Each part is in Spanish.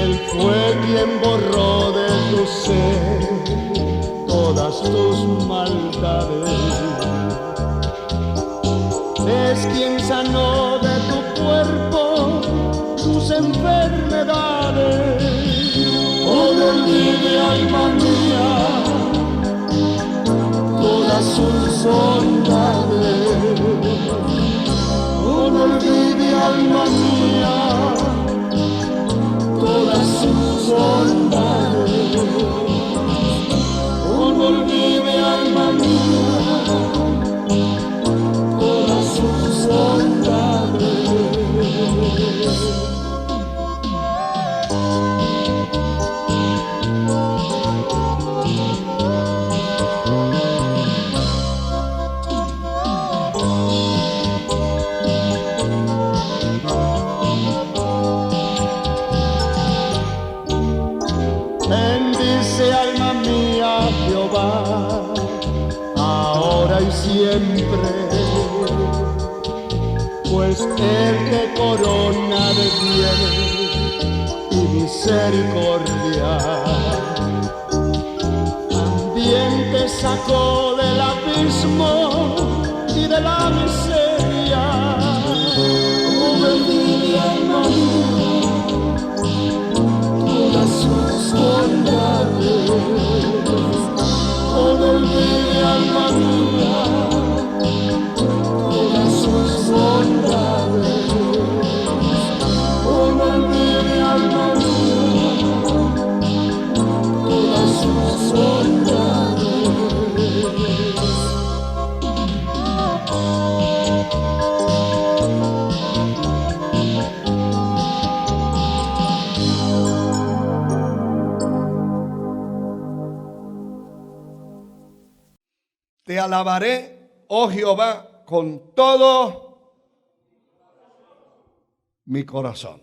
Él fue quien borró de tu ser todas tus maldades. Es quien sanó de tu cuerpo tus enfermedades. Oh, no olvide, alma mía, todas sus bondades. Oh, no olvide, alma mía, todas sus bondades. Oh, no olvide, alma mía, todas sus bondades. Bendice, alma mía, a Jehová, ahora y siempre, pues Él te corona de bien y misericordia. También te sacó del abismo y de la miseria. Oh, bendiga, alma mía, todas sus bondades. Oh, no olvide, alma mía, todas sus bondades. Oh, no olvide, alma mía, todas sus bondades. Te alabaré, oh Jehová, con todo mi corazón.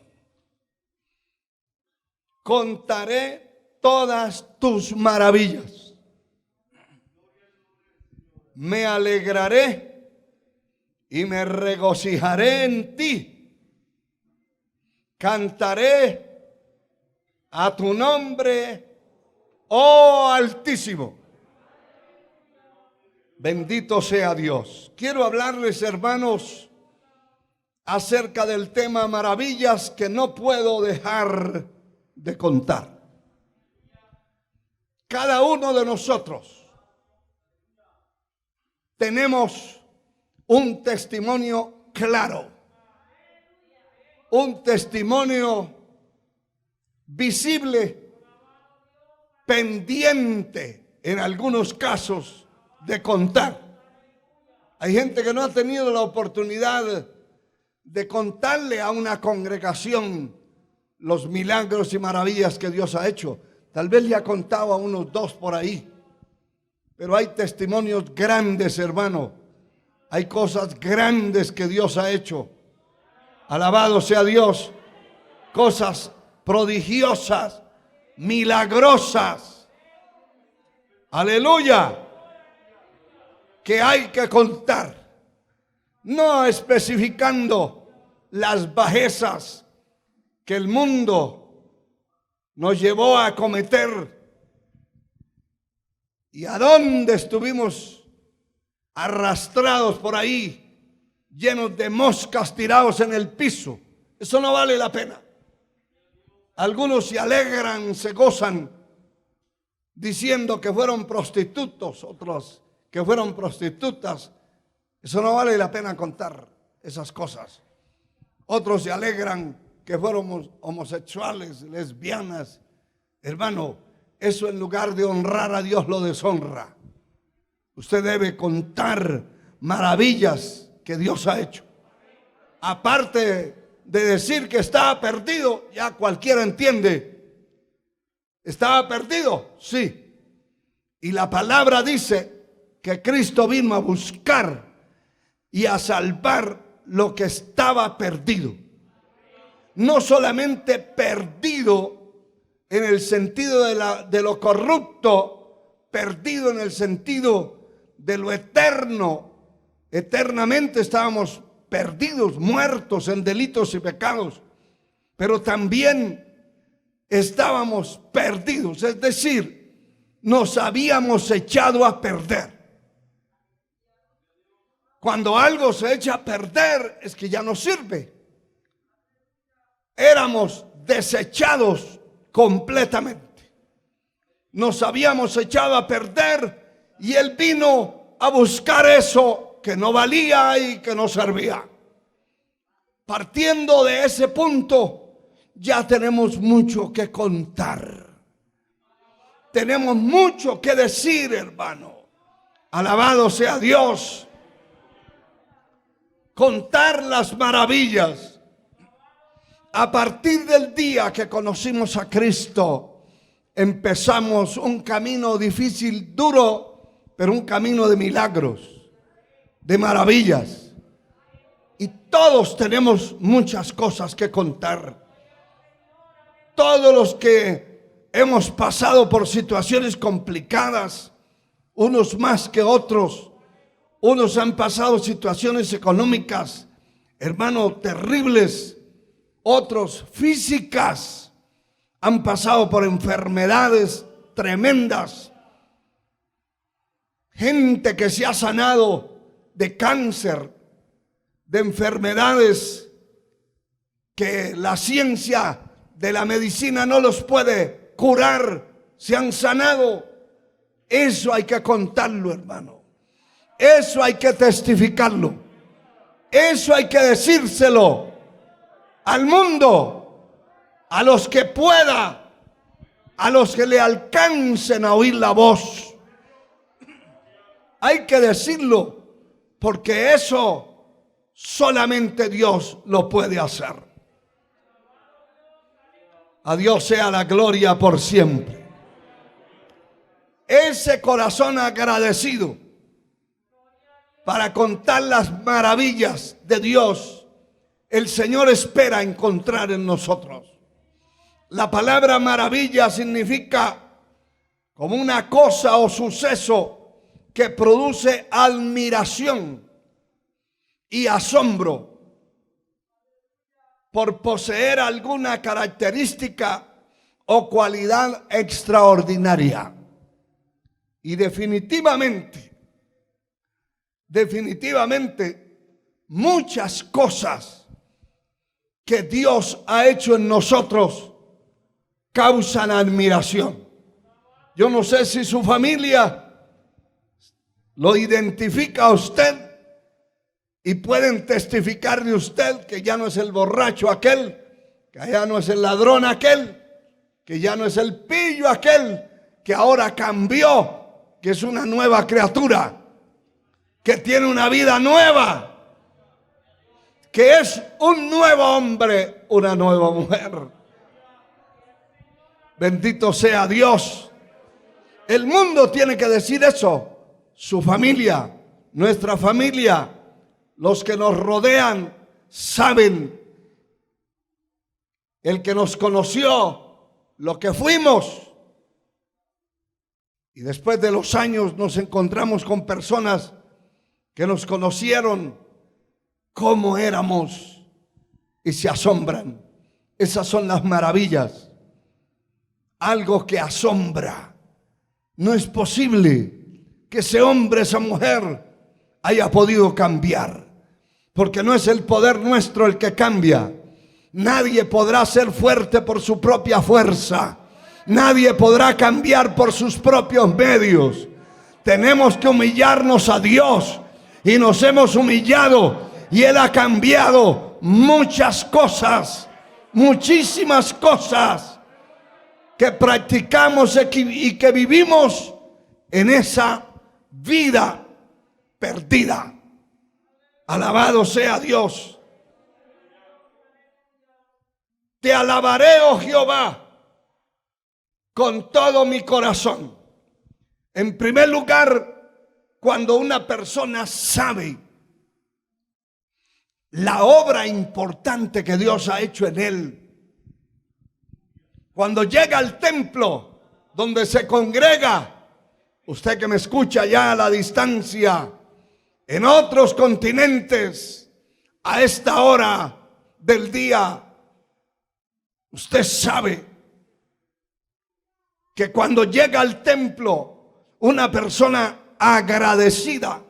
Contaré todas tus maravillas. Me alegraré y me regocijaré en ti. Cantaré a tu nombre, oh Altísimo. Bendito sea Dios. Quiero hablarles, hermanos, acerca del tema maravillas que no puedo dejar de contar. Cada uno de nosotros tenemos un testimonio claro, un testimonio visible, pendiente en algunos casos de contar. Hay gente que no ha tenido la oportunidad de contarle a una congregación los milagros y maravillas que Dios ha hecho. Tal vez le ha contado a unos dos por ahí, pero hay testimonios grandes, hermano. Hay cosas grandes que Dios ha hecho. Alabado sea Dios. Cosas prodigiosas, milagrosas. Aleluya. Que hay que contar, no especificando las bajezas que el mundo nos llevó a cometer y a dónde estuvimos arrastrados por ahí, llenos de moscas tirados en el piso. Eso no vale la pena. Algunos se alegran, se gozan, diciendo que fueron prostitutos, otros que fueron prostitutas. Eso no vale la pena contar esas cosas. Otros se alegran que fueron homosexuales, lesbianas. Hermano, eso en lugar de honrar a Dios lo deshonra. Usted debe contar maravillas que Dios ha hecho. Aparte de decir que estaba perdido, ya cualquiera entiende. ¿Estaba perdido? Sí. Y la palabra dice que Cristo vino a buscar y a salvar lo que estaba perdido. No solamente perdido en el sentido de lo corrupto, perdido en el sentido de lo eterno. Eternamente estábamos perdidos, muertos en delitos y pecados. Pero también estábamos perdidos, es decir, nos habíamos echado a perder. Cuando algo se echa a perder es que ya no sirve. Éramos desechados completamente. Nos habíamos echado a perder y Él vino a buscar eso que no valía y que no servía. Partiendo de ese punto, ya tenemos mucho que contar. Tenemos mucho que decir, hermano. Alabado sea Dios. Contar las maravillas. A partir del día que conocimos a Cristo, empezamos un camino difícil, duro, pero un camino de milagros, de maravillas. Y todos tenemos muchas cosas que contar. Todos los que hemos pasado por situaciones complicadas, unos más que otros, unos han pasado situaciones económicas, hermano, terribles, otros físicas, han pasado por enfermedades tremendas. Gente que se ha sanado de cáncer, de enfermedades que la ciencia de la medicina no los puede curar, se han sanado. Eso hay que contarlo, hermano. Eso hay que testificarlo. Eso hay que decírselo al mundo, a los que pueda, a los que le alcancen a oír la voz. Hay que decirlo, porque eso solamente Dios lo puede hacer. A Dios sea la gloria por siempre. Ese corazón agradecido para contar las maravillas de Dios, el Señor espera encontrar en nosotros. La palabra maravilla significa como una cosa o suceso que produce admiración y asombro por poseer alguna característica o cualidad extraordinaria. Y definitivamente, muchas cosas que Dios ha hecho en nosotros causan admiración. Yo no sé si su familia lo identifica a usted y pueden testificar de usted que ya no es el borracho aquel, que ya no es el ladrón aquel, que ya no es el pillo aquel, que ahora cambió, que es una nueva criatura, que tiene una vida nueva, que es un nuevo hombre, una nueva mujer. Bendito sea Dios. El mundo tiene que decir eso. Su familia, nuestra familia, los que nos rodean saben, el que nos conoció, lo que fuimos. Y después de los años nos encontramos con personas que nos conocieron cómo éramos y se asombran. Esas son las maravillas. Algo que asombra. No es posible que ese hombre, esa mujer haya podido cambiar, porque no es el poder nuestro el que cambia. Nadie podrá ser fuerte por su propia fuerza. Nadie podrá cambiar por sus propios medios. Tenemos que humillarnos a Dios, y nos hemos humillado, y Él ha cambiado muchas cosas, muchísimas cosas que practicamos y que vivimos en esa vida perdida. Alabado sea Dios. Te alabaré, oh Jehová, con todo mi corazón. En primer lugar, cuando una persona sabe la obra importante que Dios ha hecho en él, cuando llega al templo donde se congrega, usted que me escucha ya a la distancia, en otros continentes, a esta hora del día, usted sabe que cuando llega al templo, una persona agradecida,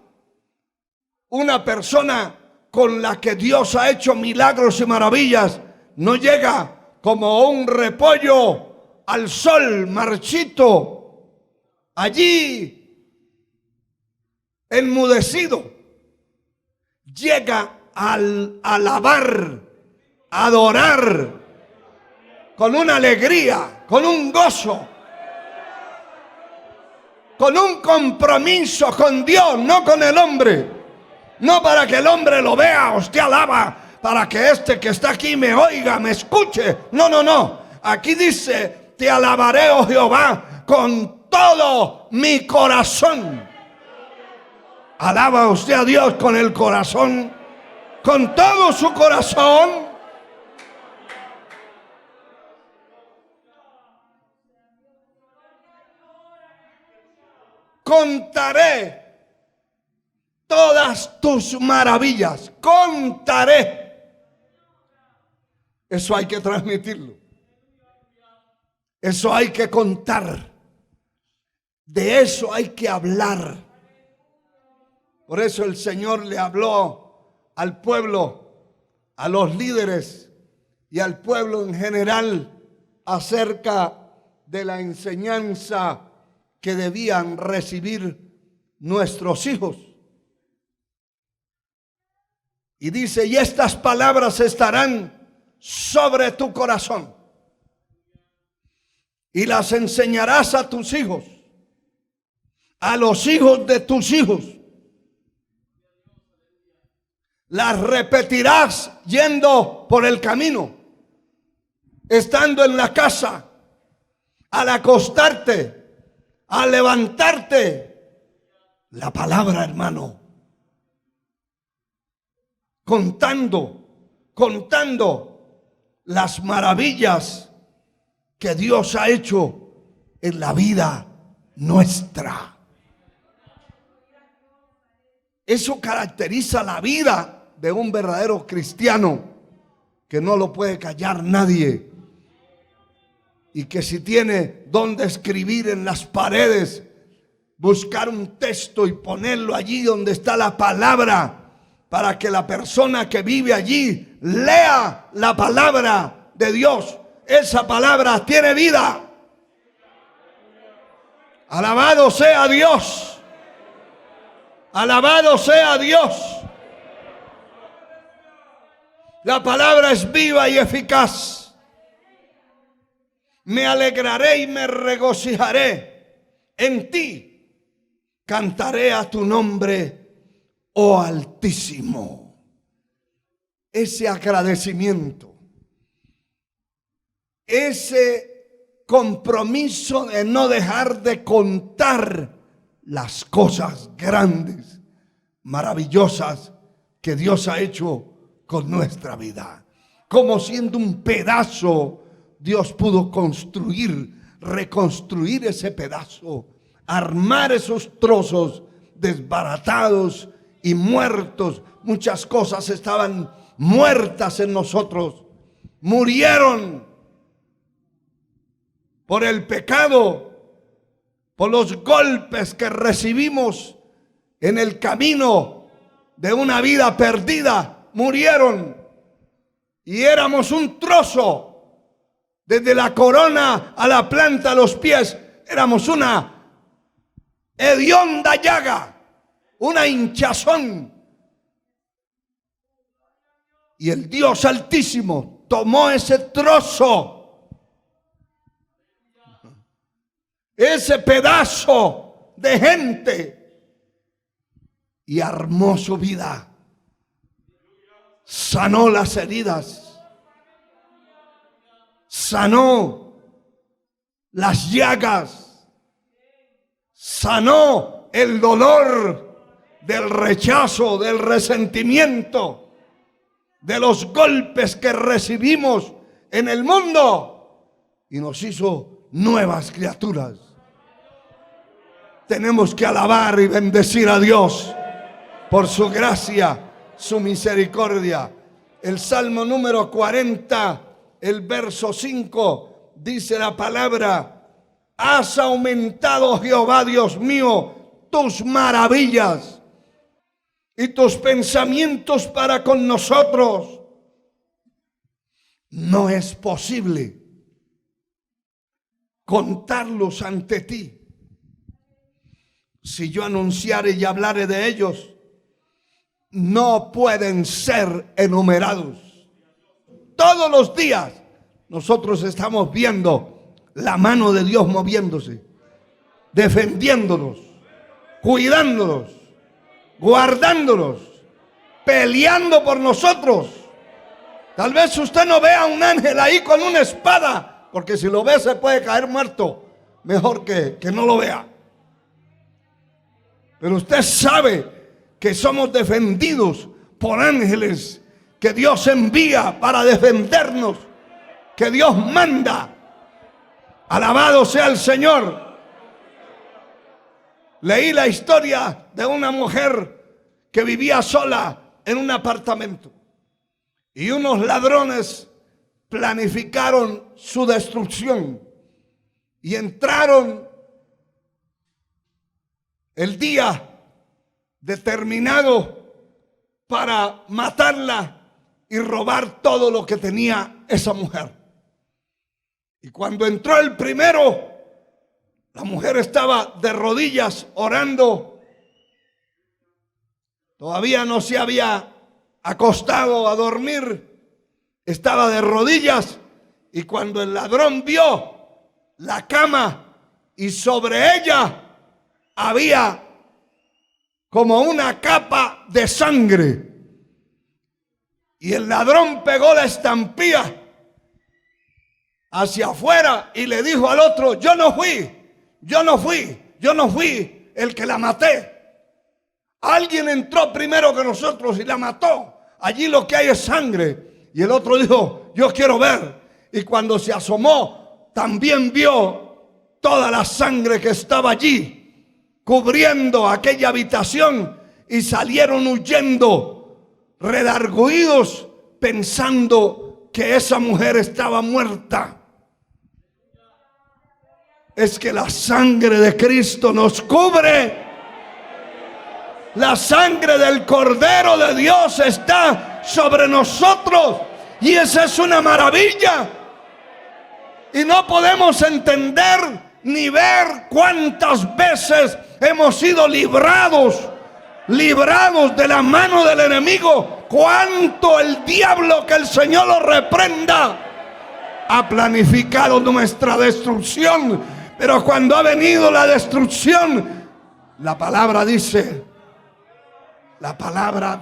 una persona con la que Dios ha hecho milagros y maravillas, no llega como un repollo al sol marchito, allí enmudecido. Llega al alabar, adorar, con una alegría, con un gozo, con un compromiso con Dios, no con el hombre. No para que el hombre lo vea, usted alaba, para que este que está aquí me oiga, me escuche. No, no, no. Aquí dice, te alabaré, oh Jehová, con todo mi corazón. Alaba usted a Dios con el corazón, con todo su corazón. Contaré todas tus maravillas, contaré. Eso hay que transmitirlo. Eso hay que contar. De eso hay que hablar. Por eso el Señor le habló al pueblo, a los líderes y al pueblo en general acerca de la enseñanza que debían recibir nuestros hijos. Y dice, y estas palabras estarán sobre tu corazón y las enseñarás a tus hijos, a los hijos de tus hijos. Las repetirás yendo por el camino, estando en la casa, al acostarte, al levantarte. La palabra, hermano, contando las maravillas que Dios ha hecho en la vida nuestra. Eso caracteriza la vida de un verdadero cristiano, que no lo puede callar nadie, y que si tiene donde escribir en las paredes, buscar un texto y ponerlo allí donde está la palabra, para que la persona que vive allí lea la palabra de Dios. Esa palabra tiene vida. Alabado sea Dios. Alabado sea Dios. La palabra es viva y eficaz. Me alegraré y me regocijaré en ti. Cantaré a tu nombre, oh Altísimo. Ese agradecimiento, ese compromiso de no dejar de contar las cosas grandes, maravillosas que Dios ha hecho con nuestra vida. Como siendo un pedazo, Dios pudo construir, reconstruir ese pedazo, armar esos trozos desbaratados y muertos. Muchas cosas estaban muertas en nosotros, murieron por el pecado, por los golpes que recibimos en el camino de una vida perdida. Murieron y éramos un trozo, desde la corona a la planta de los pies. Éramos una hedionda llaga, una hinchazón. Y el Dios Altísimo tomó ese trozo, ese pedazo de gente, y armó su vida. Sanó las heridas, sanó las llagas, sanó el dolor del rechazo, del resentimiento, de los golpes que recibimos en el mundo, y nos hizo nuevas criaturas. Tenemos que alabar y bendecir a Dios por su gracia, su misericordia. El Salmo número 40, el verso 5, dice la palabra: Has aumentado, Jehová Dios mío, tus maravillas y tus pensamientos para con nosotros. No es posible contarlos ante ti. Si yo anunciare y hablare de ellos, no pueden ser enumerados. Todos los días nosotros estamos viendo la mano de Dios moviéndose, defendiéndonos, cuidándonos, guardándonos, peleando por nosotros. Tal vez usted no vea a un ángel ahí con una espada, porque si lo ve se puede caer muerto. Mejor que no lo vea. Pero usted sabe que somos defendidos por ángeles que Dios envía para defendernos, que Dios manda. Alabado sea el Señor. Leí la historia de una mujer que vivía sola en un apartamento y unos ladrones planificaron su destrucción y entraron el día determinado para matarla y robar todo lo que tenía esa mujer. Y cuando entró el primero, la mujer estaba de rodillas orando. Todavía no se había acostado a dormir. Estaba de rodillas. Y cuando el ladrón vio la cama y sobre ella había como una capa de sangre, y el ladrón pegó la estampilla hacia afuera y le dijo al otro: yo no fui el que la maté. Alguien entró primero que nosotros y la mató. Allí lo que hay es sangre. Y el otro dijo: yo quiero ver. Y cuando se asomó, también vio toda la sangre que estaba allí, cubriendo aquella habitación, y salieron huyendo, redarguidos, pensando que esa mujer estaba muerta. Es que la sangre de Cristo nos cubre. La sangre del Cordero de Dios está sobre nosotros, y esa es una maravilla. Y no podemos entender ni ver cuántas veces hemos sido librados de la mano del enemigo. Cuánto el diablo, que el Señor lo reprenda, ha planificado nuestra destrucción. Pero cuando ha venido la destrucción, la palabra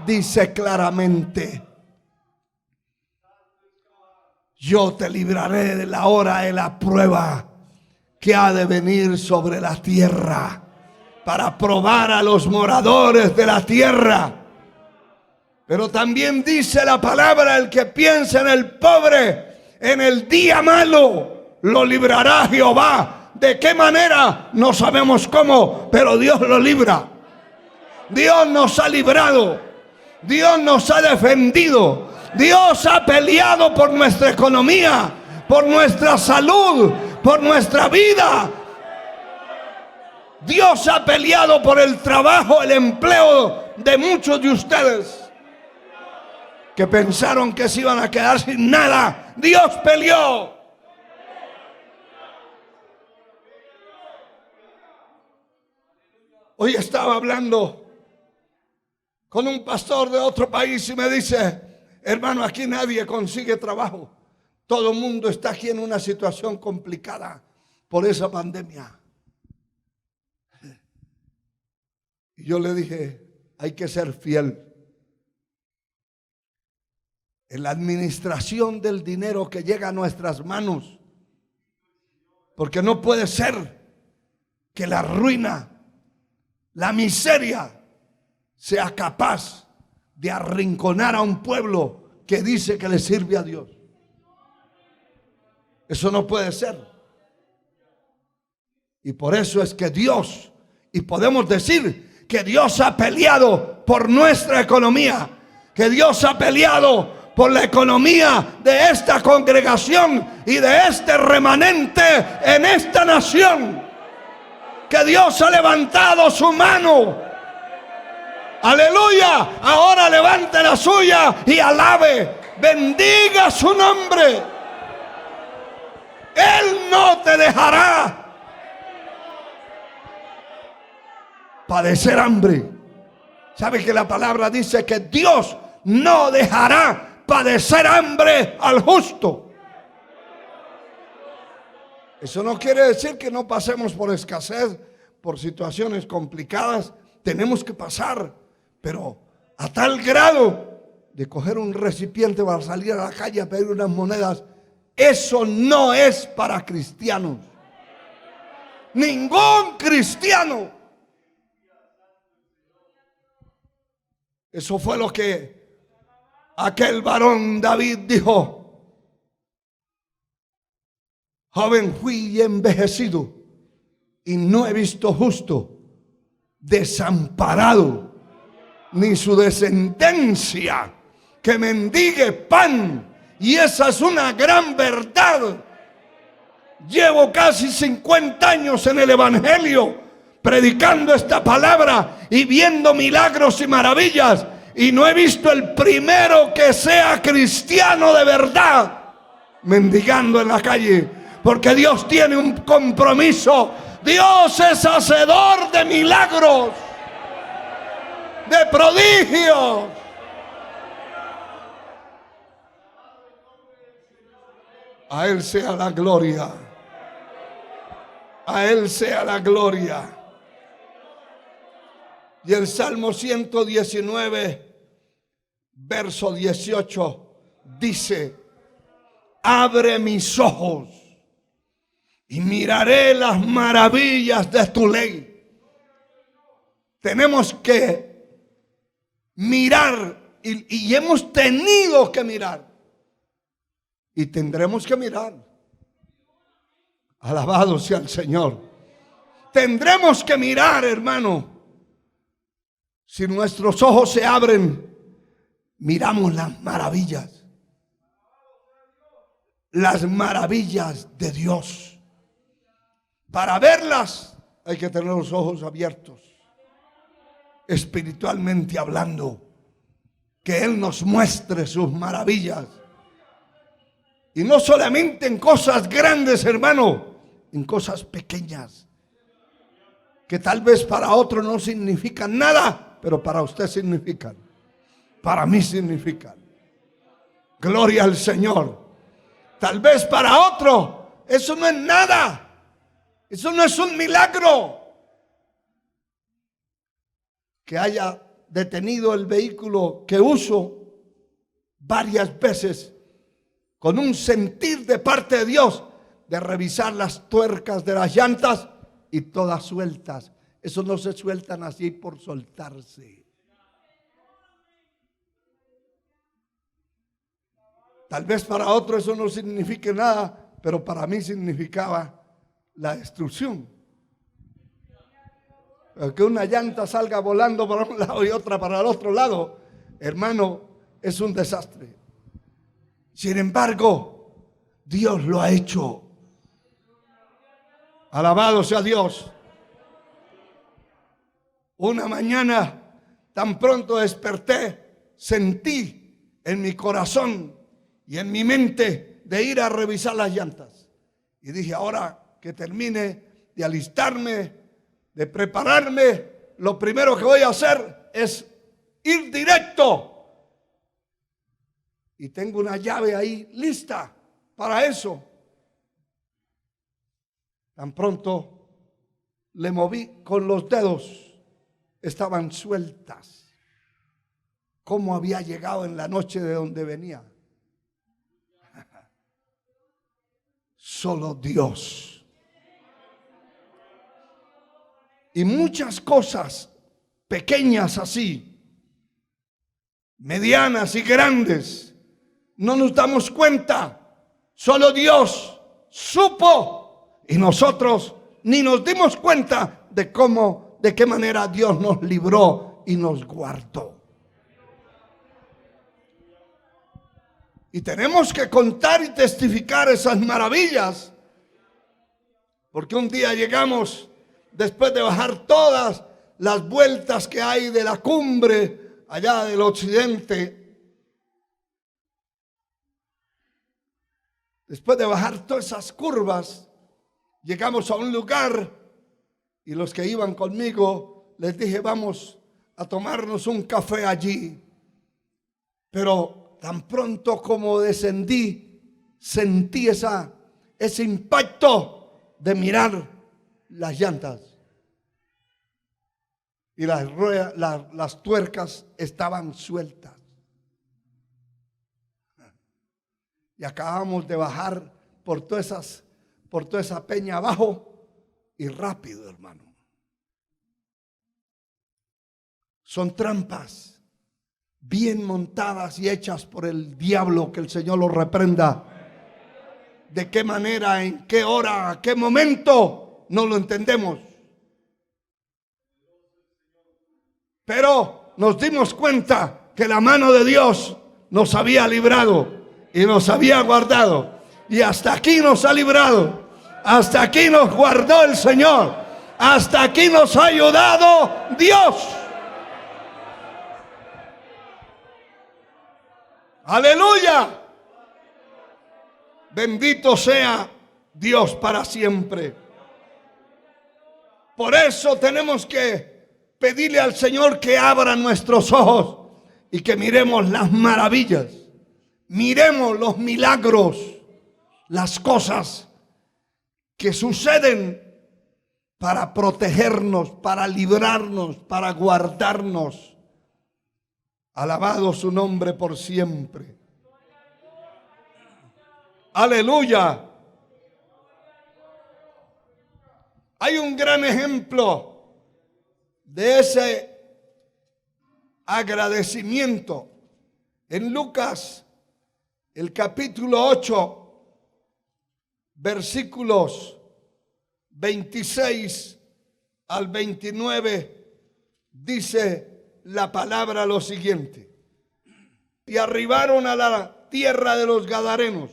dice claramente: yo te libraré de la hora de la prueba que ha de venir sobre la tierra, para probar a los moradores de la tierra. Pero también dice la palabra: el que piensa en el pobre, en el día malo, lo librará Jehová. ¿De qué manera? No sabemos cómo, pero Dios lo libra. Dios nos ha librado. Dios nos ha defendido. Dios ha peleado por nuestra economía, por nuestra salud, por nuestra vida. Dios ha peleado por el trabajo, el empleo de muchos de ustedes que pensaron que se iban a quedar sin nada. Dios peleó. Hoy estaba hablando con un pastor de otro país y me dice: hermano, aquí nadie consigue trabajo. Todo el mundo está aquí en una situación complicada por esa pandemia. Y yo le dije: hay que ser fiel en la administración del dinero que llega a nuestras manos, porque no puede ser que la ruina, la miseria, sea capaz de arrinconar a un pueblo que dice que le sirve a Dios. Eso no puede ser. Y por eso es que Dios, y podemos decir que Dios ha peleado por nuestra economía, que Dios ha peleado por la economía de esta congregación y de este remanente en esta nación, que Dios ha levantado su mano. Aleluya. Ahora levante la suya y alabe, bendiga su nombre. Él no te dejará padecer hambre. ¿Sabe que la palabra dice que Dios no dejará padecer hambre al justo? Eso no quiere decir que no pasemos por escasez, por situaciones complicadas. Tenemos que pasar, pero a tal grado de coger un recipiente para salir a la calle a pedir unas monedas, eso no es para cristianos. Ningún cristiano. Eso fue lo que aquel varón David dijo: joven fui y envejecido, y no he visto justo desamparado, ni su descendencia que mendigue pan. Y esa es una gran verdad. Llevo casi 50 años en el evangelio, predicando esta palabra y viendo milagros y maravillas, y no he visto el primero que sea cristiano de verdad mendigando en la calle, porque Dios tiene un compromiso. Dios es hacedor de milagros, de prodigios. A Él sea la gloria. A Él sea la gloria. Y el Salmo 119, verso 18, dice: abre mis ojos y miraré las maravillas de tu ley. Tenemos que mirar y hemos tenido que mirar. Y tendremos que mirar. Alabado sea el Señor. Tendremos que mirar, hermano. Si nuestros ojos se abren, miramos las maravillas. Las maravillas de Dios. Para verlas hay que tener los ojos abiertos, espiritualmente hablando. Que Él nos muestre sus maravillas. Y no solamente en cosas grandes, hermano, en cosas pequeñas, que tal vez para otro no significan nada, pero para usted significan. Para mí significan. Gloria al Señor. Tal vez para otro eso no es nada. Eso no es un milagro. Que haya detenido el vehículo que uso varias veces con un sentir de parte de Dios de revisar las tuercas de las llantas y todas sueltas. Eso no se sueltan así por soltarse. Tal vez para otro eso no signifique nada, pero para mí significaba la destrucción. Que una llanta salga volando para un lado y otra para el otro lado, hermano, es un desastre. Sin embargo, Dios lo ha hecho. Alabado sea Dios. Una mañana, tan pronto desperté, sentí en mi corazón y en mi mente de ir a revisar las llantas. Y dije, ahora que termine de alistarme, de prepararme, lo primero que voy a hacer es ir directo. Y tengo una llave ahí lista para eso. Tan pronto le moví con los dedos, estaban sueltas. ¿Cómo había llegado en la noche de donde venía? Solo Dios. Y muchas cosas pequeñas así, medianas y grandes, no nos damos cuenta. Solo Dios supo y nosotros ni nos dimos cuenta de cómo, de qué manera Dios nos libró y nos guardó. Y tenemos que contar y testificar esas maravillas. Porque un día llegamos, después de bajar todas las vueltas que hay de la cumbre allá del occidente, después de bajar todas esas curvas, llegamos a un lugar y los que iban conmigo les dije, vamos a tomarnos un café allí. Pero tan pronto como descendí, sentí ese impacto de mirar las llantas. Y las ruedas, las tuercas estaban sueltas. Y acabamos de bajar por toda esa peña abajo y rápido, hermano. Son trampas bien montadas y hechas por el diablo, que el Señor lo reprenda. ¿De qué manera, en qué hora, a qué momento? No lo entendemos. Pero nos dimos cuenta que la mano de Dios nos había librado y nos había guardado. Y hasta aquí nos ha librado. Hasta aquí nos guardó el Señor. Hasta aquí nos ha ayudado Dios. Aleluya. Bendito sea Dios para siempre. Por eso tenemos que pedirle al Señor que abra nuestros ojos y que miremos las maravillas, miremos los milagros, las cosas que suceden para protegernos, para librarnos, para guardarnos. Alabado su nombre por siempre. Aleluya. Hay un gran ejemplo de ese agradecimiento en Lucas, el capítulo 8, versículos 26 al 29, dice la palabra lo siguiente: y arribaron a la tierra de los Gadarenos,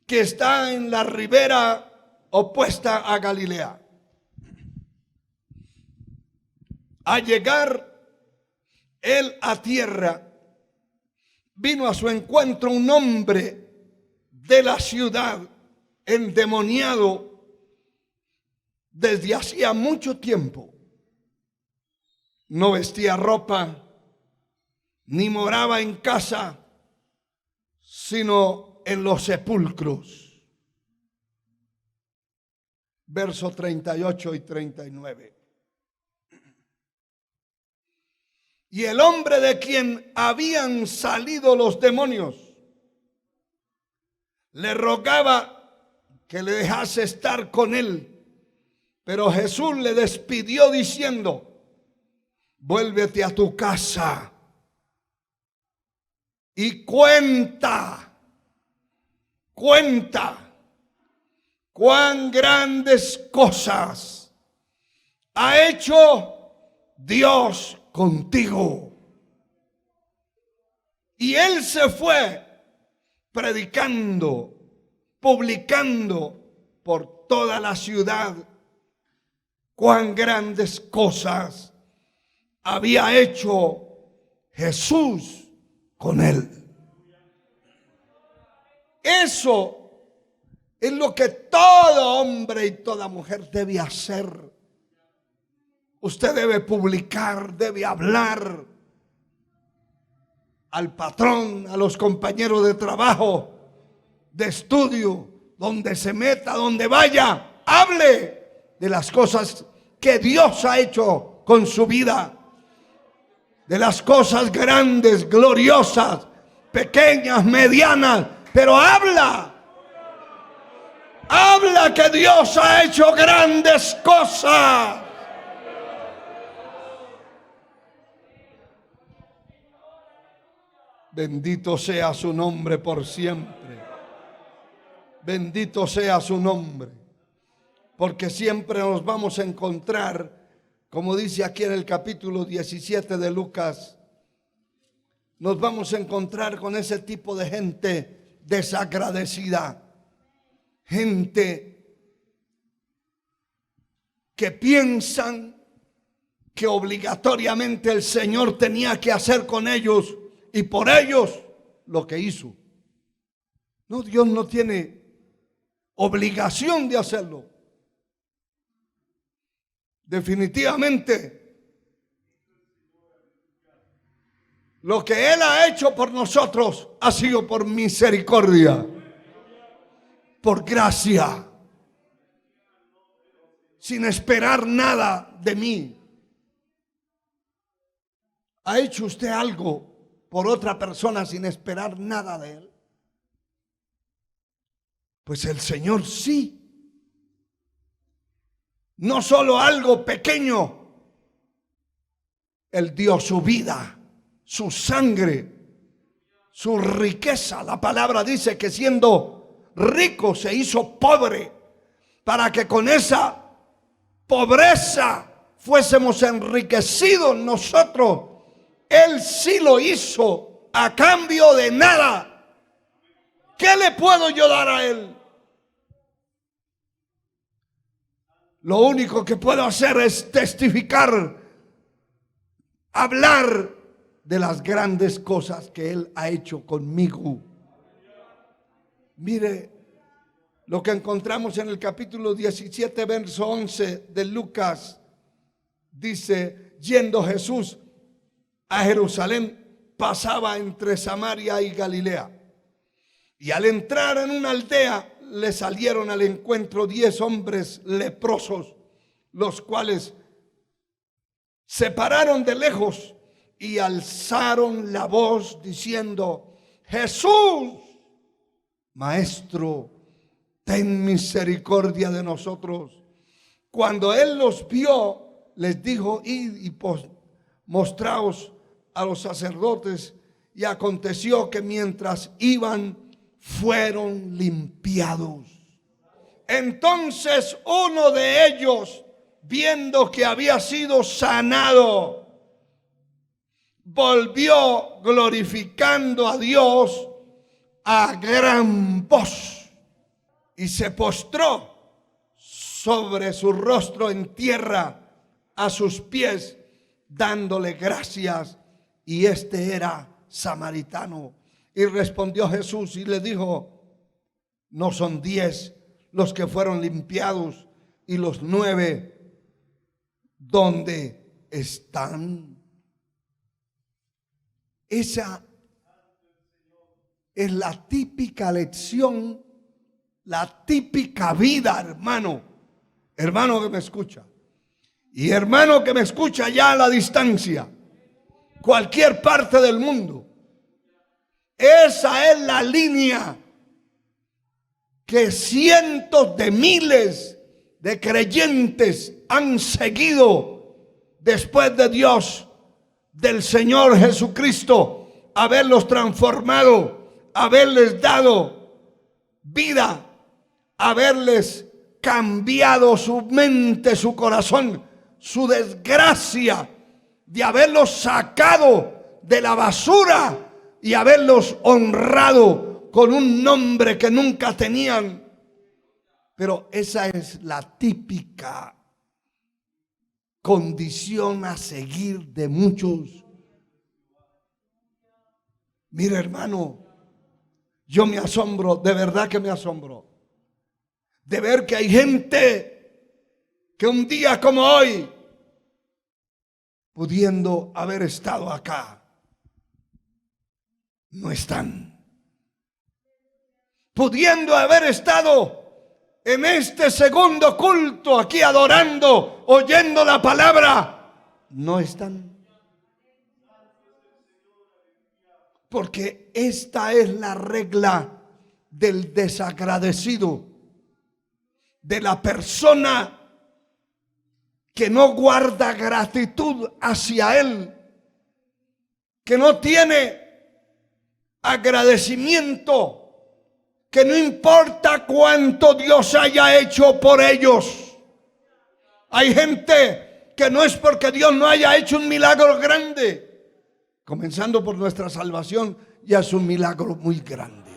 que está en la ribera opuesta a Galilea. Al llegar él a tierra, vino a su encuentro un hombre de la ciudad, endemoniado desde hacía mucho tiempo. No vestía ropa, ni moraba en casa, sino en los sepulcros. Versos 38 y 39. Y el hombre de quien habían salido los demonios le rogaba que le dejase estar con él. Pero Jesús le despidió diciendo: vuélvete a tu casa y cuenta cuán grandes cosas ha hecho Dios contigo. Y él se fue predicando, publicando por toda la ciudad cuán grandes cosas había hecho Jesús con él. Eso es lo que todo hombre y toda mujer debe hacer. Usted debe publicar, debe hablar al patrón, a los compañeros de trabajo, de estudio, donde se meta, donde vaya. Hable de las cosas que Dios ha hecho con su vida, de las cosas grandes, gloriosas, pequeñas, medianas, pero habla que Dios ha hecho grandes cosas. Bendito sea su nombre por siempre. Bendito sea su nombre. Porque siempre nos vamos a encontrar, como dice aquí en el capítulo 17 de Lucas, nos vamos a encontrar con ese tipo de gente desagradecida. Gente que piensan que obligatoriamente el Señor tenía que hacer con ellos y por ellos lo que hizo. No, Dios no tiene obligación de hacerlo. Definitivamente, lo que Él ha hecho por nosotros ha sido por misericordia, por gracia, sin esperar nada de mí. ¿Ha hecho usted algo por otra persona sin esperar nada de él? Pues el Señor sí. No solo algo pequeño, Él dio su vida, su sangre, su riqueza. La palabra dice que siendo rico se hizo pobre para que con esa pobreza fuésemos enriquecidos nosotros. Él sí lo hizo a cambio de nada. ¿Qué le puedo yo dar a Él? Lo único que puedo hacer es testificar, hablar de las grandes cosas que Él ha hecho conmigo. Mire lo que encontramos en el capítulo 17, verso 11 de Lucas. Dice, yendo Jesús a Jerusalén, pasaba entre Samaria y Galilea. Y al entrar en una aldea, le salieron al encuentro 10 hombres leprosos, los cuales se pararon de lejos y alzaron la voz diciendo, Jesús, Maestro, ten misericordia de nosotros. Cuando Él los vio, les dijo, id y mostraos a los sacerdotes. Y aconteció que mientras iban, fueron limpiados. Entonces uno de ellos, viendo que había sido sanado, volvió glorificando a Dios a gran voz y se postró sobre su rostro en tierra a sus pies, dándole gracias. Y este era samaritano. Y respondió Jesús y le dijo, ¿no son 10 los que fueron limpiados? ¿Y los 9 dónde están? Esa es la típica lección, la típica vida, hermano que me escucha. Y hermano que me escucha ya a la distancia, cualquier parte del mundo. Esa es la línea que cientos de miles de creyentes han seguido después de Dios, del Señor Jesucristo, haberlos transformado, haberles dado vida, haberles cambiado su mente, su corazón, su desgracia, de haberlos sacado de la basura y haberlos honrado con un nombre que nunca tenían. Pero esa es la típica condición a seguir de muchos. Mira, hermano, yo me asombro, de verdad que me asombro, de ver que hay gente que un día como hoy, pudiendo haber estado acá, no están. Pudiendo haber estado en este segundo culto aquí adorando, oyendo la palabra, no están. Porque esta es la regla del desagradecido, de la persona que no guarda gratitud hacia Él, que no tiene agradecimiento, que no importa cuánto Dios haya hecho por ellos. Hay gente que no es porque Dios no haya hecho un milagro grande, comenzando por nuestra salvación, ya es un milagro muy grande.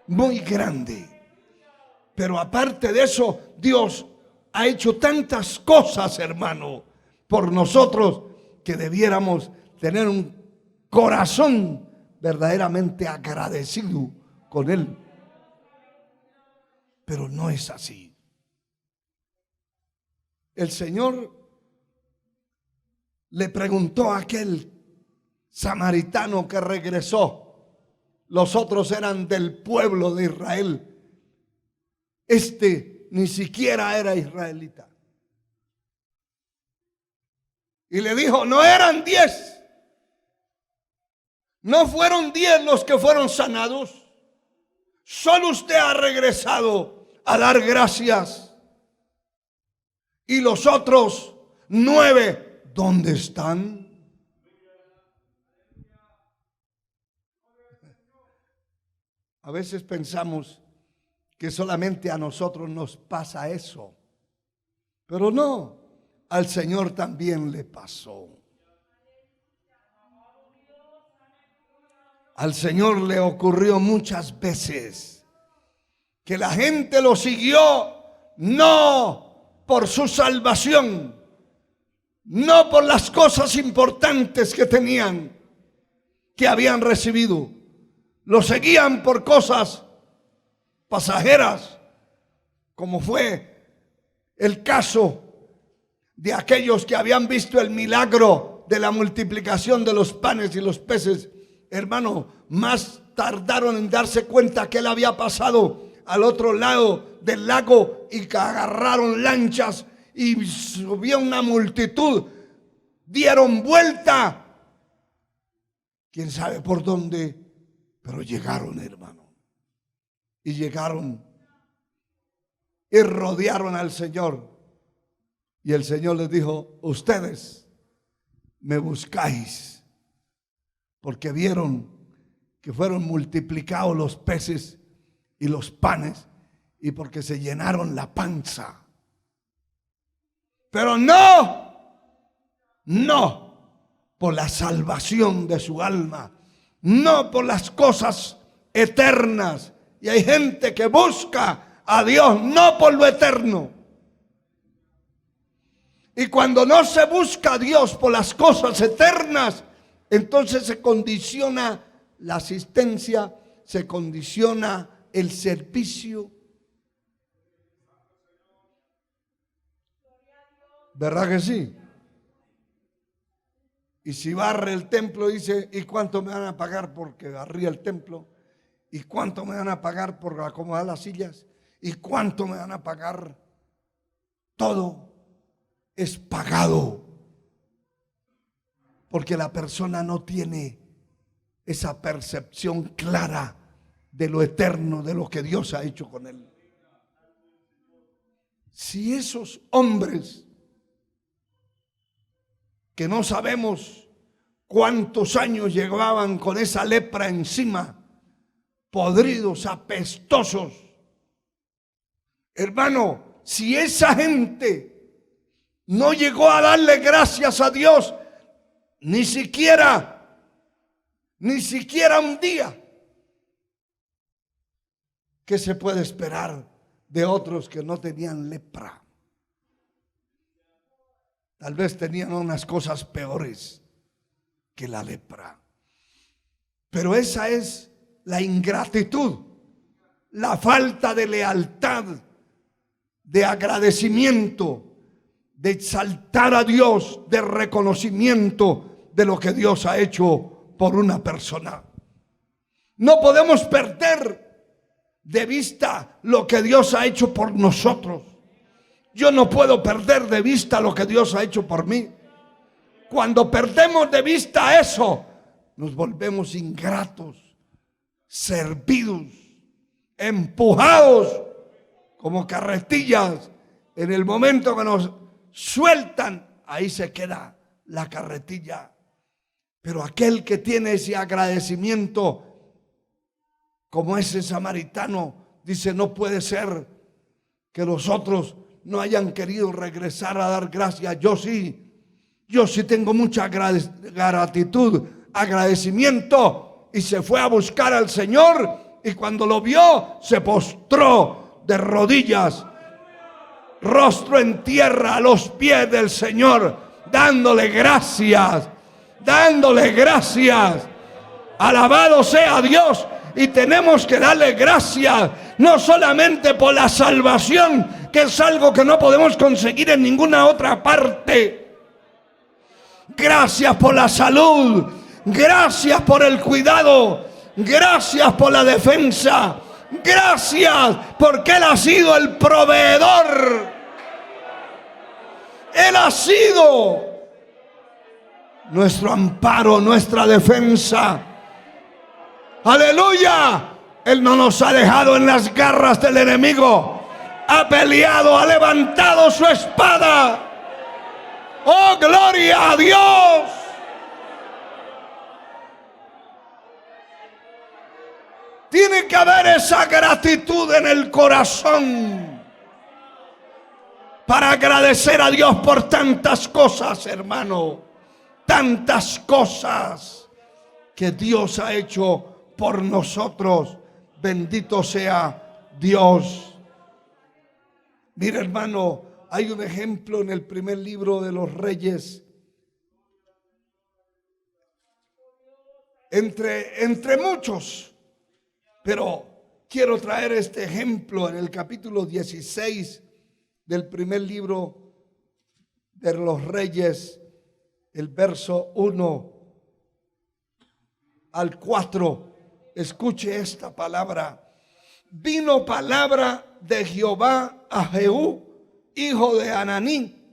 Muy grande. Pero aparte de eso, Dios ha hecho tantas cosas, hermano, por nosotros, que debiéramos tener un corazón verdaderamente agradecido con Él. Pero no es así. El Señor le preguntó a aquel samaritano que regresó. Los otros eran del pueblo de Israel. Este ni siquiera era israelita. Y le dijo, no eran 10. No fueron 10 los que fueron sanados. Solo usted ha regresado a dar gracias. Y los otros 9, ¿dónde están? A veces pensamos que solamente a nosotros nos pasa eso. Pero no, al Señor también le pasó. Al Señor le ocurrió muchas veces que la gente lo siguió no por su salvación, no por las cosas importantes que tenían, que habían recibido. Lo seguían por cosas pasajeras, como fue el caso de aquellos que habían visto el milagro de la multiplicación de los panes y los peces. Hermano, más tardaron en darse cuenta que él había pasado al otro lado del lago y que agarraron lanchas y subió una multitud, dieron vuelta, quién sabe por dónde, pero llegaron, hermano, y llegaron y rodearon al Señor. Y el Señor les dijo, ustedes me buscáis porque vieron que fueron multiplicados los peces y los panes y porque se llenaron la panza. Pero no por la salvación de su alma, no por las cosas eternas. Y hay gente que busca a Dios no por lo eterno. Y cuando no se busca a Dios por las cosas eternas, entonces se condiciona la asistencia, se condiciona el servicio. ¿Verdad que sí? Y si barre el templo, dice, ¿y cuánto me van a pagar porque barrí el templo? ¿Y cuánto me van a pagar por acomodar las sillas? ¿Y cuánto me van a pagar? Todo es pagado, porque la persona no tiene esa percepción clara de lo eterno, de lo que Dios ha hecho con él. Si esos hombres que no sabemos cuántos años llevaban con esa lepra encima, podridos, apestosos, hermano, si esa gente no llegó a darle gracias a Dios, ni siquiera un día, ¿qué se puede esperar de otros que no tenían lepra? Tal vez tenían unas cosas peores que la lepra. Pero esa es la ingratitud, la falta de lealtad, de agradecimiento, de exaltar a Dios, de reconocimiento de lo que Dios ha hecho por una persona. No podemos perder de vista lo que Dios ha hecho por nosotros. Yo no puedo perder de vista lo que Dios ha hecho por mí. Cuando perdemos de vista eso, nos volvemos ingratos, servidos, empujados como carretillas. En el momento que nos sueltan, ahí se queda la carretilla. Pero aquel que tiene ese agradecimiento, como ese samaritano, dice, no puede ser que los otros no hayan querido regresar a dar gracias. Yo sí. Yo sí tengo mucha gratitud, agradecimiento. Y se fue a buscar al Señor, y cuando lo vio se postró de rodillas, rostro en tierra, a los pies del Señor, dándole gracias, dándole gracias. Alabado sea Dios. Y tenemos que darle gracias, no solamente por la salvación, que es algo que no podemos conseguir en ninguna otra parte. Gracias por la salud, gracias por el cuidado, gracias por la defensa, gracias porque Él ha sido el proveedor. Él ha sido nuestro amparo, nuestra defensa. Aleluya. Él no nos ha dejado en las garras del enemigo. Ha peleado, ha levantado su espada. ¡Oh, gloria a Dios! Tiene que haber esa gratitud en el corazón para agradecer a Dios por tantas cosas, hermano. Tantas cosas que Dios ha hecho por nosotros. Bendito sea Dios. Mira, hermano, hay un ejemplo en el primer libro de los Reyes. Entre muchos. Pero quiero traer este ejemplo en el capítulo 16 del primer libro de los Reyes, el verso 1 al 4. Escuche esta palabra. Vino palabra de Jehová a Jehú, hijo de Hananí,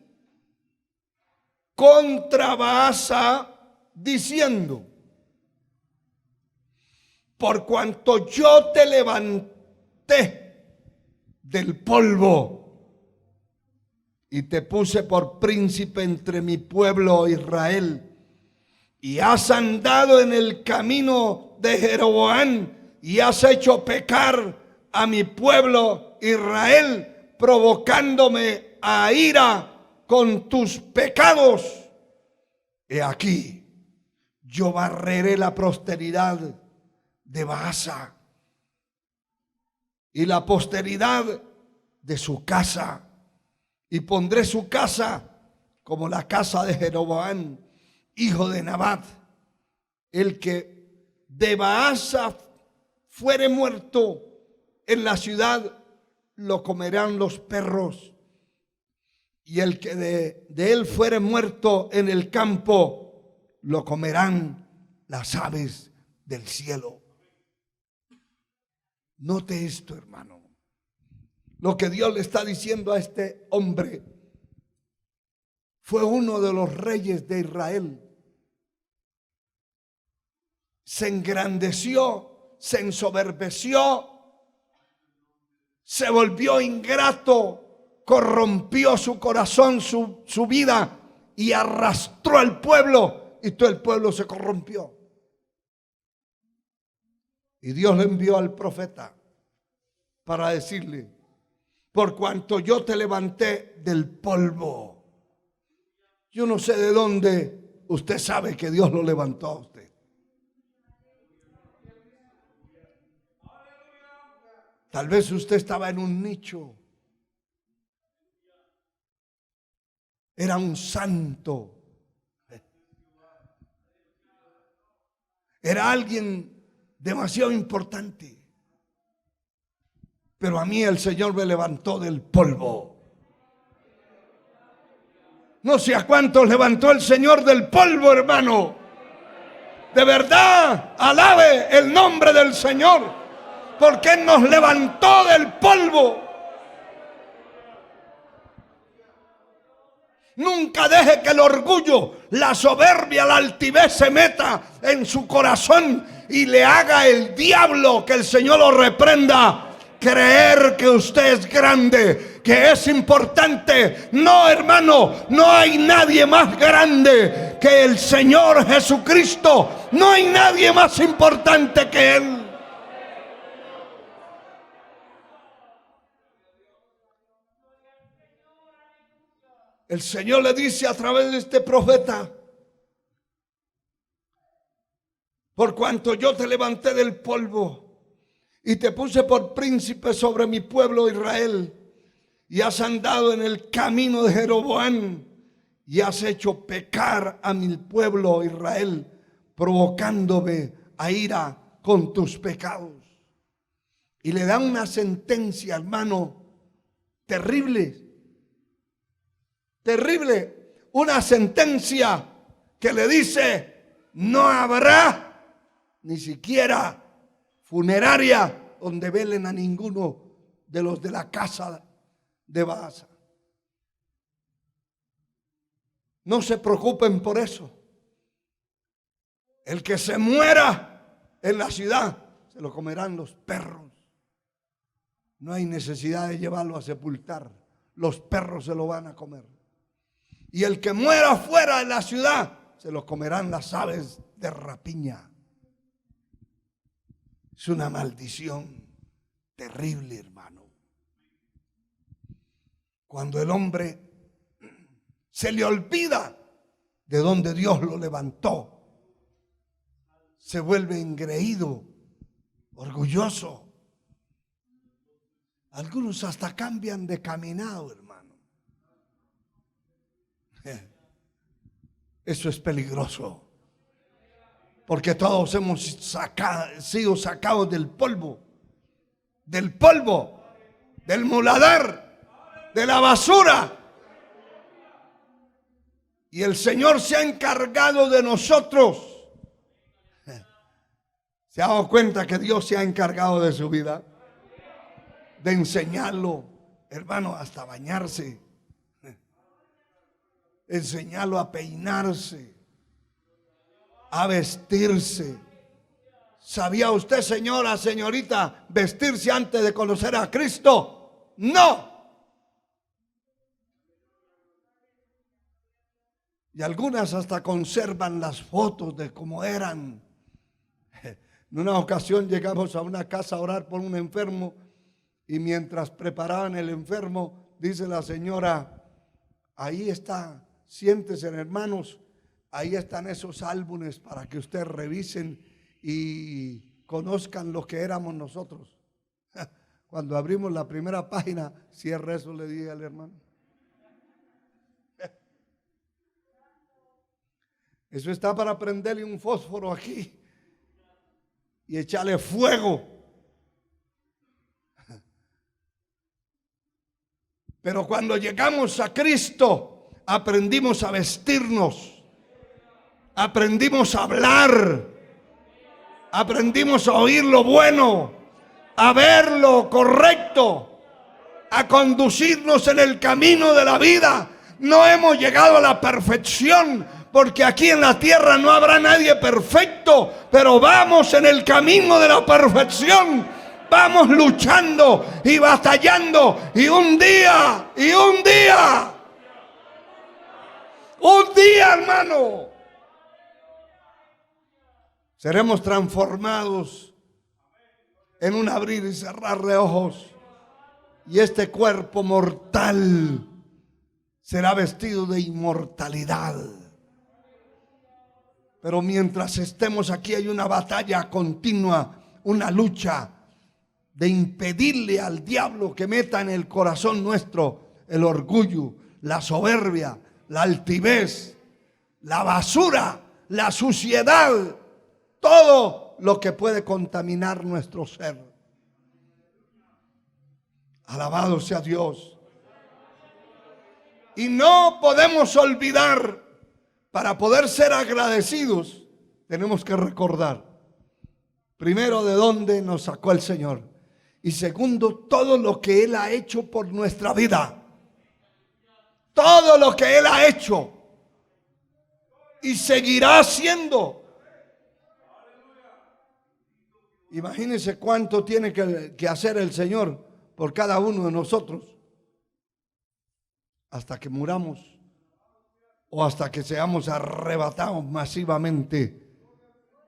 contra Baasa, diciendo: por cuanto yo te levanté del polvo y te puse por príncipe entre mi pueblo Israel, y has andado en el camino de Jeroboam y has hecho pecar a mi pueblo Israel, provocándome a ira con tus pecados. He aquí, yo barreré la posteridad de Baasa y la posteridad de su casa, y pondré su casa como la casa de Jeroboam, hijo de Nabat. El que de Baasa fuere muerto en la ciudad, lo comerán los perros, y el que de él fuere muerto en el campo, lo comerán las aves del cielo. Note esto, hermano. Lo que Dios le está diciendo a este hombre. Fue uno de los reyes de Israel. Se engrandeció, se ensoberbeció, se volvió ingrato, corrompió su corazón, su vida, y arrastró al pueblo, y todo el pueblo se corrompió. Y Dios le envió al profeta para decirle: por cuanto yo te levanté del polvo. Yo no sé de dónde usted sabe que Dios lo levantó a usted. Tal vez usted estaba en un nicho. Era un santo. Era alguien demasiado importante. Pero a mí el Señor me levantó del polvo. No sé a cuántos levantó el Señor del polvo, hermano. De verdad, alabe el nombre del Señor, porque Él nos levantó del polvo. Nunca deje que el orgullo, la soberbia, la altivez se meta en su corazón y le haga el diablo, que el Señor lo reprenda, creer que usted es grande, que es importante. No, hermano, no hay nadie más grande que el Señor Jesucristo. No hay nadie más importante que Él. El Señor le dice a través de este profeta: por cuanto yo te levanté del polvo y te puse por príncipe sobre mi pueblo Israel, y has andado en el camino de Jeroboam y has hecho pecar a mi pueblo Israel, provocándome a ira con tus pecados. Y le da una sentencia, hermano, terrible, terrible, una sentencia que le dice: no habrá ni siquiera funeraria donde velen a ninguno de los de la casa de Baasa. No se preocupen por eso. El que se muera en la ciudad se lo comerán los perros. No hay necesidad de llevarlo a sepultar. Los perros se lo van a comer. Y el que muera fuera de la ciudad se lo comerán las aves de rapiña. Es una maldición terrible, hermano. Cuando el hombre se le olvida de donde Dios lo levantó, se vuelve engreído, orgulloso. Algunos hasta cambian de caminado, hermano. Eso es peligroso. Porque todos hemos sido sacados del polvo, del muladar, de la basura. Y el Señor se ha encargado de nosotros. ¿Se ha dado cuenta que Dios se ha encargado de su vida? De enseñarlo, hermano, hasta bañarse. Enseñarlo a peinarse, a vestirse. ¿Sabía usted, señora, señorita, vestirse antes de conocer a Cristo? No. Y algunas hasta conservan las fotos de cómo eran. En una ocasión llegamos a una casa a orar por un enfermo, y mientras preparaban el enfermo, dice la señora: ahí está, siéntese, hermanos, ahí están esos álbumes para que ustedes revisen y conozcan lo que éramos nosotros. Cuando abrimos la primera página, cierra eso, le dije al hermano. Eso está para prenderle un fósforo aquí y echarle fuego. Pero cuando llegamos a Cristo, aprendimos a vestirnos, aprendimos a hablar, aprendimos a oír lo bueno, a ver lo correcto, a conducirnos en el camino de la vida. No hemos llegado a la perfección, porque aquí en la tierra no habrá nadie perfecto, pero vamos en el camino de la perfección. Vamos luchando y batallando, y un día, hermano, seremos transformados en un abrir y cerrar de ojos, y este cuerpo mortal será vestido de inmortalidad. Pero mientras estemos aquí hay una batalla continua, una lucha de impedirle al diablo que meta en el corazón nuestro el orgullo, la soberbia, la altivez, la basura, la suciedad, todo lo que puede contaminar nuestro ser. Alabado sea Dios. Y no podemos olvidar, para poder ser agradecidos, tenemos que recordar, primero, de dónde nos sacó el Señor, y segundo, todo lo que Él ha hecho por nuestra vida. Todo lo que Él ha hecho y seguirá haciendo. Imagínense cuánto tiene que hacer el Señor por cada uno de nosotros hasta que muramos o hasta que seamos arrebatados masivamente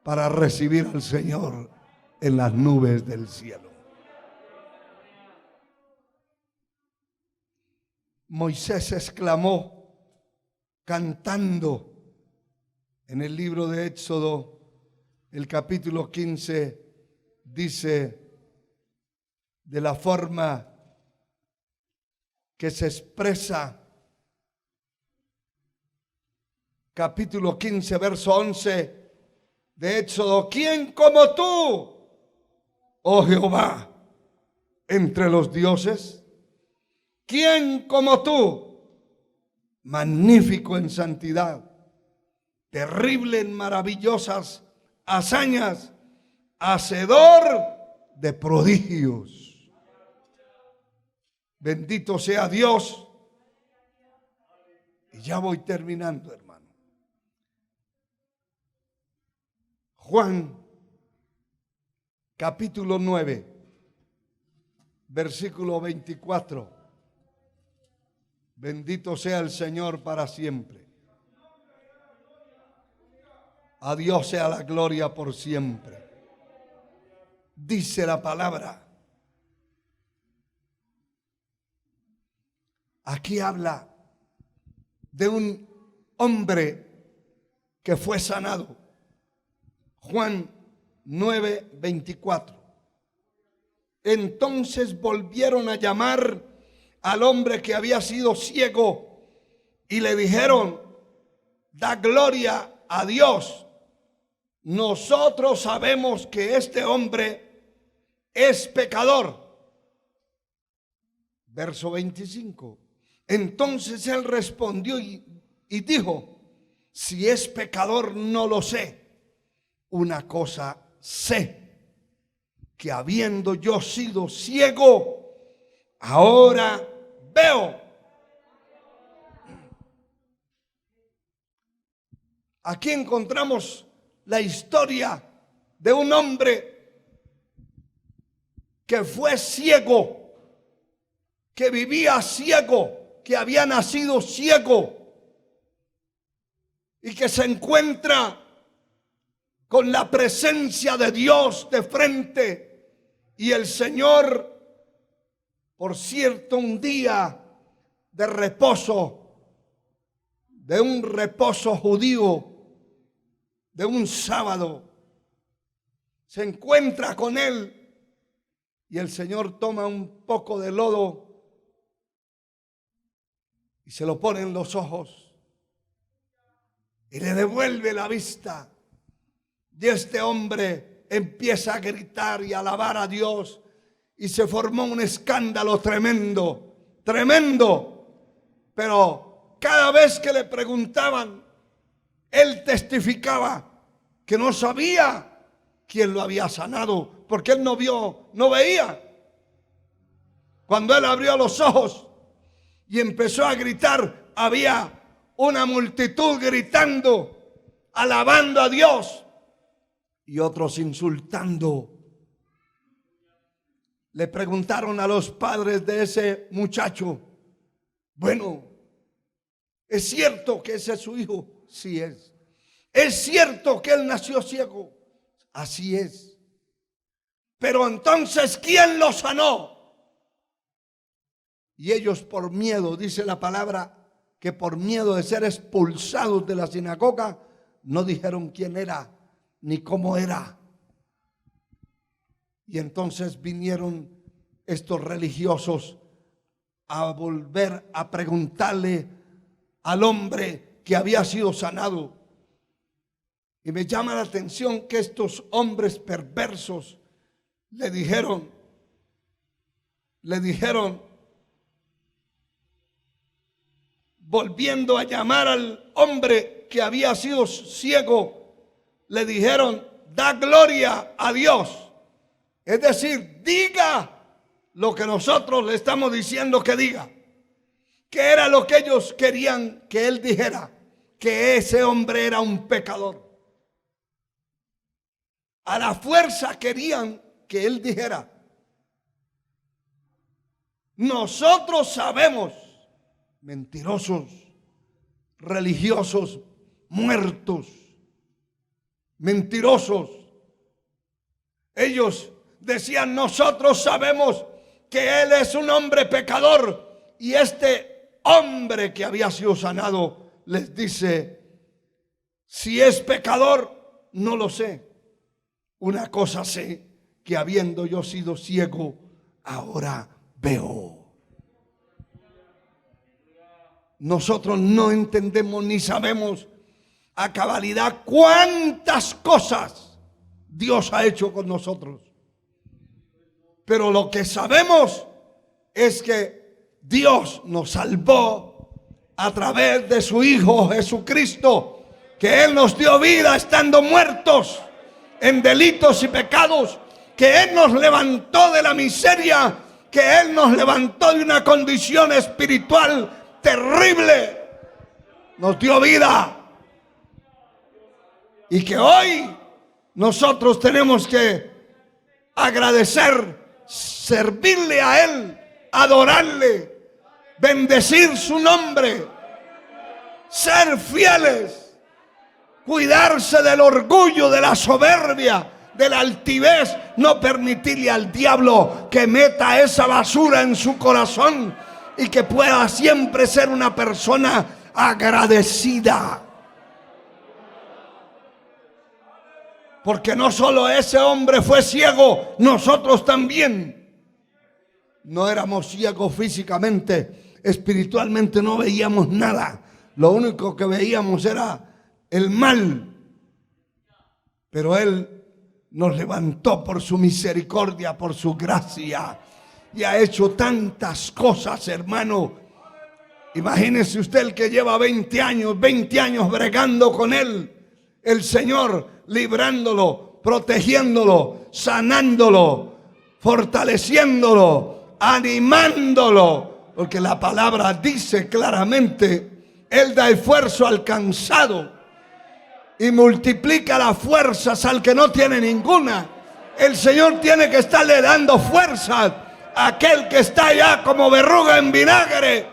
para recibir al Señor en las nubes del cielo. Moisés exclamó: cantando. En el libro de Éxodo, el capítulo 15, dice de la forma que se expresa, capítulo 15, verso 11 de Éxodo: ¿quién como tú, oh Jehová, entre los dioses? ¿Quién como tú, magnífico en santidad, terrible en maravillosas hazañas, hacedor de prodigios? Bendito sea Dios. Y ya voy terminando, hermano. Juan, capítulo 9, versículo 24. Bendito sea el Señor para siempre. A Dios sea la gloria por siempre. Dice la palabra. Aquí habla de un hombre que fue sanado. Juan 9, 24. Entonces volvieron a llamar al hombre que había sido ciego y le dijeron: da gloria a Dios. Nosotros sabemos que este hombre es pecador. Verso 25. Entonces él respondió y dijo: si es pecador no lo sé. Una cosa sé, que habiendo yo sido ciego, ahora veo. Aquí encontramos la historia de un hombre que fue ciego, que vivía ciego, que había nacido ciego y que se encuentra con la presencia de Dios de frente. Y el Señor, por cierto, un día de reposo, de un reposo judío, de un sábado, se encuentra con él y el Señor toma un poco de lodo y se lo pone en los ojos y le devuelve la vista. Y este hombre empieza a gritar y a alabar a Dios y se formó un escándalo tremendo, tremendo. Pero cada vez que le preguntaban, él testificaba que no sabía quién lo había sanado, porque él no vio, no veía. Cuando él abrió los ojos y empezó a gritar, había una multitud gritando, alabando a Dios y otros insultando. Le preguntaron a los padres de ese muchacho: bueno, ¿es cierto que ese es su hijo? Sí es. ¿Es cierto que él nació ciego? Así es. Pero entonces, ¿quién lo sanó? Y ellos, por miedo, dice la palabra, que por miedo de ser expulsados de la sinagoga, no dijeron quién era ni cómo era. Y entonces vinieron estos religiosos a volver a preguntarle al hombre que había sido sanado. Y me llama la atención que estos hombres perversos le dijeron, volviendo a llamar al hombre que había sido ciego, le dijeron: da gloria a Dios. Es decir, diga lo que nosotros le estamos diciendo que diga. ¿Qué era lo que ellos querían que él dijera? Que ese hombre era un pecador. A la fuerza querían que él dijera: nosotros sabemos. Mentirosos, religiosos, muertos, mentirosos. Ellos decían: nosotros sabemos que él es un hombre pecador. Y este hombre que había sido sanado les dice, si es pecador, no lo sé. Una cosa sé, que habiendo yo sido ciego, ahora veo. Nosotros no entendemos ni sabemos a cabalidad cuántas cosas Dios ha hecho con nosotros. Pero lo que sabemos es que Dios nos salvó a través de su Hijo Jesucristo, que Él nos dio vida estando muertos en delitos y pecados, que Él nos levantó de la miseria, que Él nos levantó de una condición espiritual terrible, nos dio vida, y que hoy nosotros tenemos que agradecer, servirle a Él, adorarle, bendecir su nombre, ser fieles, cuidarse del orgullo, de la soberbia, de la altivez, no permitirle al diablo que meta esa basura en su corazón y que pueda siempre ser una persona agradecida. Porque no solo ese hombre fue ciego, nosotros también. No éramos ciegos físicamente, espiritualmente no veíamos nada. Lo único que veíamos era el mal. Pero Él nos levantó por su misericordia, por su gracia. Y ha hecho tantas cosas, hermano. Imagínese usted el que lleva 20 años bregando con Él. El Señor librándolo, protegiéndolo, sanándolo, fortaleciéndolo, animándolo. Porque la palabra dice claramente, Él da esfuerzo al cansado y multiplica las fuerzas al que no tiene ninguna. El Señor tiene que estarle dando fuerzas a aquel que está ya como verruga en vinagre,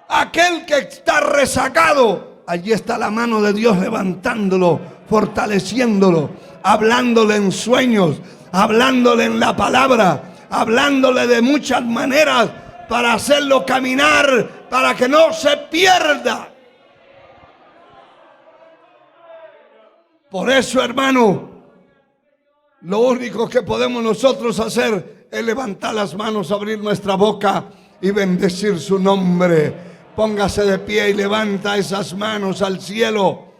aquel que está rezagado. Allí está la mano de Dios levantándolo, fortaleciéndolo, hablándole en sueños, hablándole en la palabra, hablándole de muchas maneras para hacerlo caminar, para que no se pierda. Por eso, hermano, lo único que podemos nosotros hacer es levantar las manos, abrir nuestra boca y bendecir su nombre. Póngase de pie y levanta esas manos al cielo.